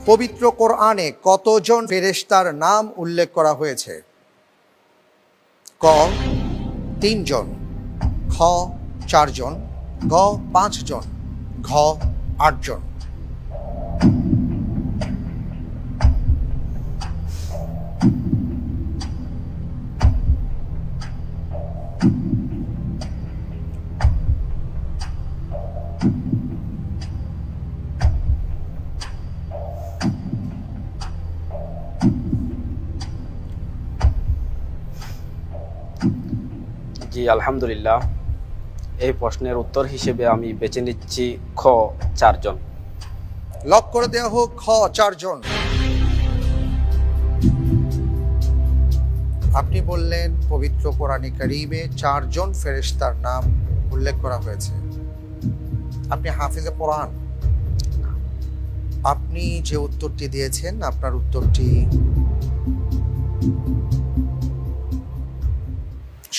পবিত্র কোরআনে কতজন ফেরেশতার নাম উল্লেখ করা হয়েছে? ক ৩ জন, খ ৪ জন, গ ৫ জন, ঘ ৮ জন। জি আলহামদুলিল্লাহ, এই প্রশ্নের উত্তর হিসেবে আমি বেছে নিচ্ছি খ ৪ জন। লক করে দেওয়া হোক খ ৪ জন। আপনি বললেন পবিত্র কোরআনে কারীমে ৪ জন ফেরেশতার নাম উল্লেখ করা হয়েছে। আপনি হাফিজে কোরআন। আপনি যে উত্তরটি দিয়েছেন আপনার উত্তরটি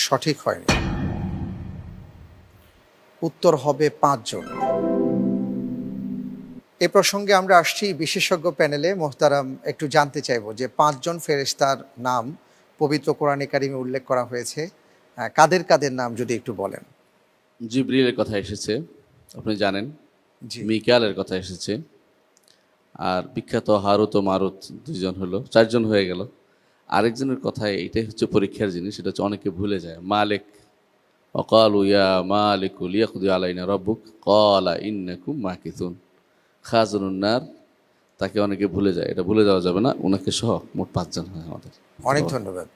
সঠিক হয়নি। উত্তর হবে ৫ জন। এ প্রসঙ্গে আমরা আসছি বিশেষজ্ঞ প্যানেলে। মোহতারাম, একটু জানতে চাইব যে ৫ জন ফেরেশতার নাম পবিত্র কোরআনে কারীমে উল্লেখ করা হয়েছে, কাদের কাদের নাম যদি একটু বলেন। জিবরিলের কথা এসেছে, আপনি জানেন। জি। মিকালের কথা এসেছে। আর বিখ্যাত হারুত ও মারুত ২ জন হলো, ৪ জন হয়ে গেল। আরেকজনের কথায় এটাই হচ্ছে পরীক্ষার জিনিস, সেটা হচ্ছে অনেকে ভুলে যায়। মালিক, ওয়াকালু ইয়া মালিকু লিয়াকদি আলাইনা রাব্বুক ক্বালা ইন্নাকুম মাকিথুন। খাজানুন নার, তাকে অনেকে ভুলে যায়, এটা ভুলে যাওয়া যাবে না। ওনাকে সহ মোট ৫ জন হয় আমাদের। অনেক ধন্যবাদ।